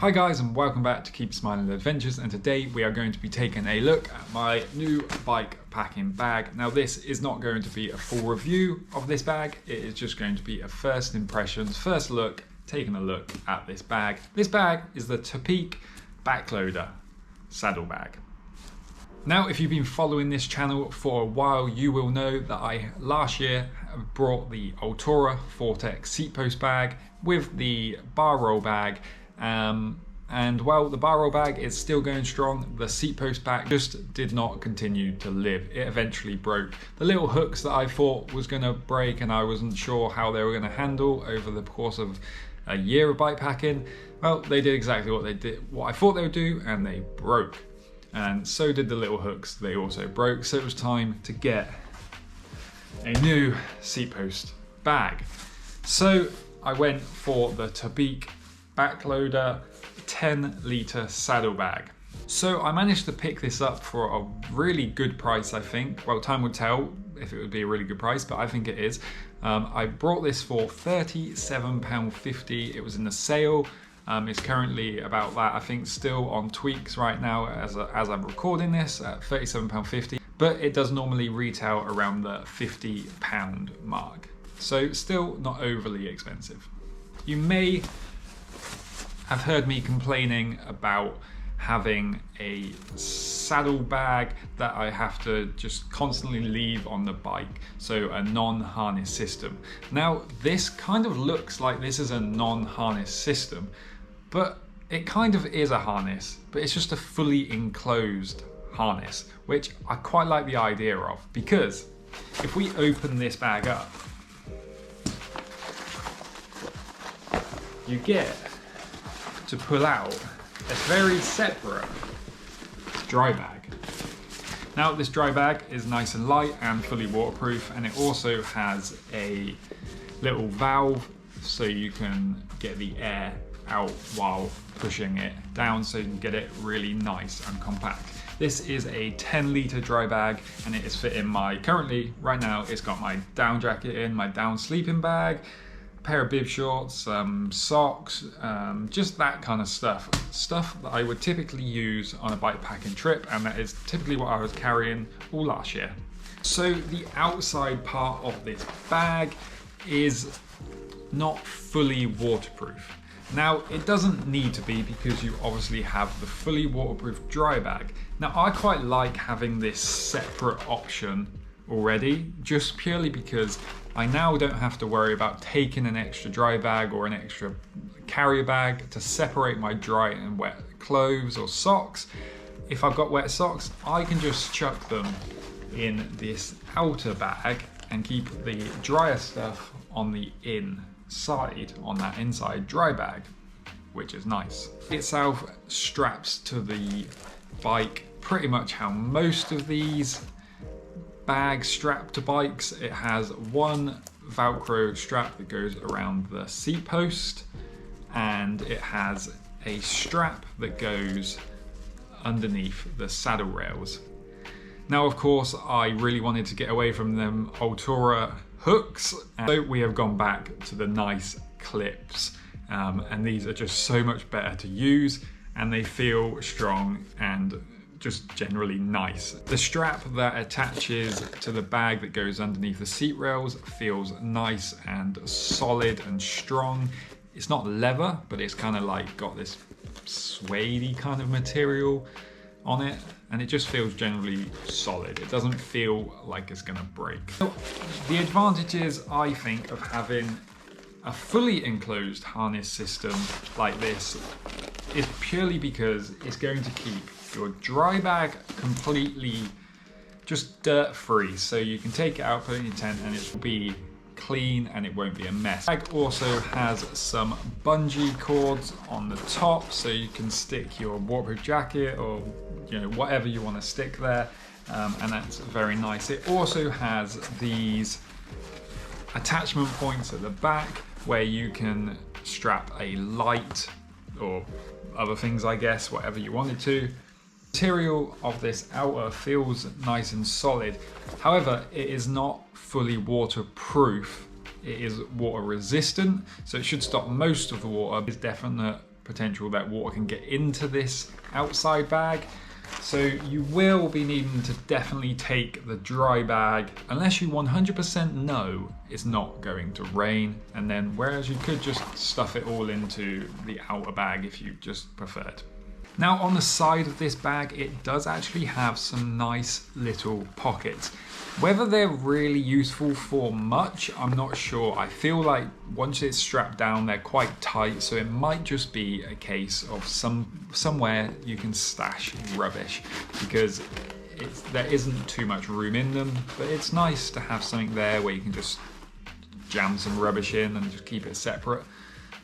Hi guys, and welcome back to Keep Smiling Adventures, and today we are going to be taking a look at my new bike packing bag. Now this is not going to be a full review of this bag, it is just going to be a first impressions, first look, taking a look at this bag. This bag is the Topeak Backloader saddle bag. Now if you've been following this channel for a while, you will know that I last year brought the Altura Vortex seat post bag with the bar roll bag. And while the bar roll bag is still going strong, the seat post bag just did not continue to live. It eventually broke. The little hooks that I thought was going to break and I wasn't sure how they were going to handle over the course of a year of bike packing, well, they did exactly what I thought they would do, and they broke. And so did the little hooks, they also broke. So it was time to get a new seat post bag. So I went for the Topeak Backloader 10-litre saddle bag. So I managed to pick this up for a really good price, I think. Well, time would tell if it would be a really good price, but I think it is. I brought this for £37.50. It was in the sale. It's currently about that, I think, still on tweaks right now as I'm recording this at £37.50, but it does normally retail around the £50 mark. So still not overly expensive. You may have heard me complaining about having a saddle bag that I have to just constantly leave on the bike, so a non-harness system. Now this kind of looks like this is a non-harness system, but it kind of is a harness, but it's just a fully enclosed harness, which I quite like the idea of, because if we open this bag up, you get to pull out a very separate dry bag. Now this dry bag is nice and light and fully waterproof, and it also has a little valve so you can get the air out while pushing it down, so you can get it really nice and compact. This is a 10-litre dry bag, and it is fitting my, currently right now it's got my down jacket in, my down sleeping bag, pair of bib shorts, socks, just that kind of stuff that I would typically use on a bike packing trip, and that is typically what I was carrying all last year. So the outside part of this bag is not fully waterproof. Now it doesn't need to be, because you obviously have the fully waterproof dry bag. Now I quite like having this separate option already, just purely because I now don't have to worry about taking an extra dry bag or an extra carrier bag to separate my dry and wet clothes or socks. If I've got wet socks, I can just chuck them in this outer bag and keep the drier stuff on the inside, on that inside dry bag, which is nice. Itself straps to the bike pretty much how most of these bags strap to bikes. It has one Velcro strap that goes around the seat post, and it has a strap that goes underneath the saddle rails. Now of course I really wanted to get away from them Altura hooks, so we have gone back to the nice clips, and these are just so much better to use, and they feel strong and just generally nice. The strap that attaches to the bag that goes underneath the seat rails feels nice and solid and strong. It's not leather, but it's kind of like got this suede-y kind of material on it, and it just feels generally solid. It doesn't feel like it's gonna break. The advantages, I think, of having a fully enclosed harness system like this is purely because it's going to keep your dry bag completely just dirt free, so you can take it out, put it in your tent, and it will be clean and it won't be a mess. The bag also has some bungee cords on the top, so you can stick your waterproof jacket or whatever you want to stick there, and that's very nice. It also has these attachment points at the back where you can strap a light or other things, I guess, whatever you wanted to. Material of this outer feels nice and solid. However, it is not fully waterproof. It is water resistant, so it should stop most of the water. There's definite potential that water can get into this outside bag. So you will be needing to definitely take the dry bag unless you 100% know it's not going to rain, and then whereas you could just stuff it all into the outer bag if you just preferred. Now on the side of this bag, it does actually have some nice little pockets. Whether they're really useful for much, I'm not sure. I feel like once it's strapped down, they're quite tight, so it might just be a case of somewhere you can stash rubbish, because there isn't too much room in them, but it's nice to have something there where you can just jam some rubbish in and just keep it separate.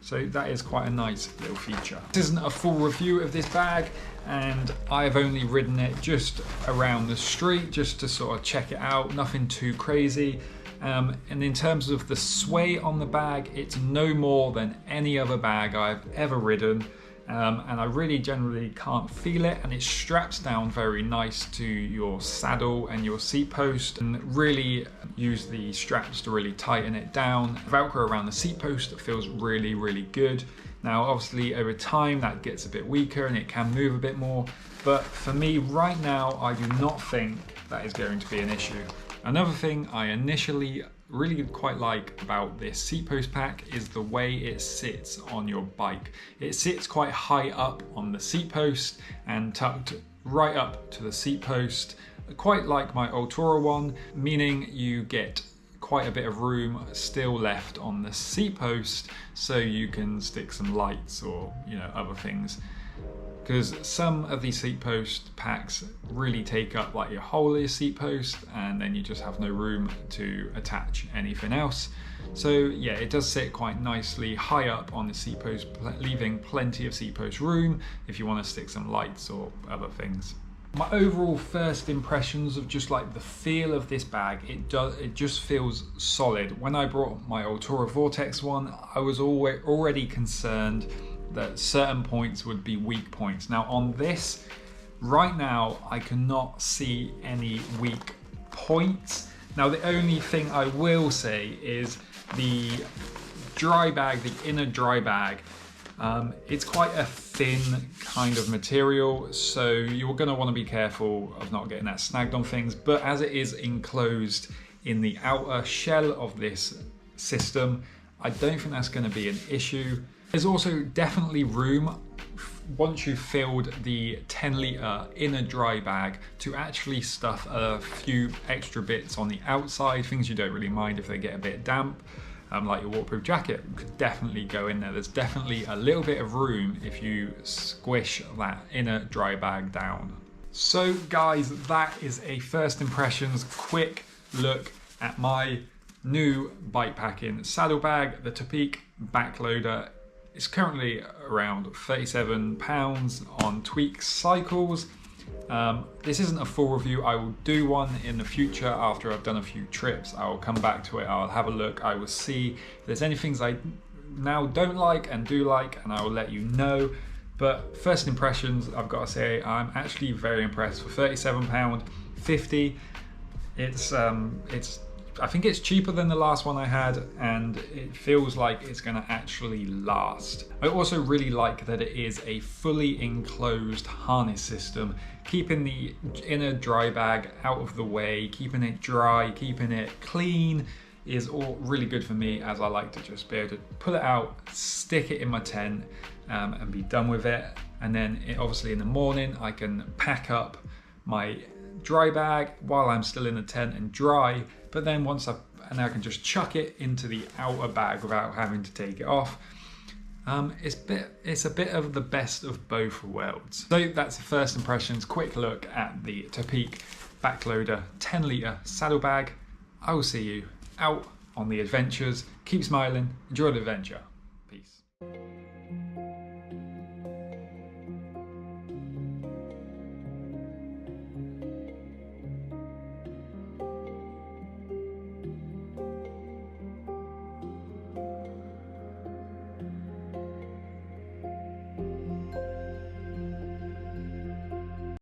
So that is quite a nice little feature. This isn't a full review of this bag, and I've only ridden it just around the street just to sort of check it out, nothing too crazy. And in terms of the sway on the bag, it's no more than any other bag I've ever ridden. And I really generally can't feel it, and it straps down very nice to your saddle and your seat post, and really use the straps to really tighten it down. Velcro around the seat post feels really good. Now obviously over time that gets a bit weaker and it can move a bit more, but for me right now I do not think that is going to be an issue. Another thing I initially really quite like about this seat post pack is the way it sits on your bike. It sits quite high up on the seat post and tucked right up to the seat post, quite like my Ultra one, meaning you get quite a bit of room still left on the seat post, so you can stick some lights or other things. Because some of these seat post packs really take up like your whole of your seat post, and then you just have no room to attach anything else. So yeah, it does sit quite nicely high up on the seat post, leaving plenty of seat post room if you want to stick some lights or other things. My overall first impressions of just like the feel of this bag, it just feels solid. When I brought my Ultra Vortex one, I was already concerned that certain points would be weak points. Now on this, right now, I cannot see any weak points. Now the only thing I will say is the dry bag, the inner dry bag, it's quite a thin kind of material, so you're going to want to be careful of not getting that snagged on things, but as it is enclosed in the outer shell of this system, I don't think that's going to be an issue. There's also definitely room once you've filled the 10-litre inner dry bag to actually stuff a few extra bits on the outside, things you don't really mind if they get a bit damp. Like your waterproof jacket could definitely go in there. There's definitely a little bit of room if you squish that inner dry bag down. So guys, that is a first impressions quick look at my new bikepacking saddlebag, the Topeak Backloader. It's currently around £37 on Tweak Cycles. This isn't a full review. I will do one in the future after I've done a few trips. I will come back to it, I'll have a look, I will see if there's any things I now don't like and do like, and I will let you know. But first impressions, I've got to say, I'm actually very impressed. For £37.50, I think it's cheaper than the last one I had, and it feels like it's going to actually last. I also really like that it is a fully enclosed harness system, keeping the inner dry bag out of the way, keeping it dry, keeping it clean is all really good for me, as I like to just be able to pull it out, stick it in my tent, and be done with it. And then obviously in the morning I can pack up my dry bag while I'm still in the tent and dry, but then and I can just chuck it into the outer bag without having to take it off. It's a bit of the best of both worlds. So that's the first impressions, quick look at the Topeak Backloader 10-litre saddlebag. I will see you out on the adventures. Keep smiling, enjoy the adventure.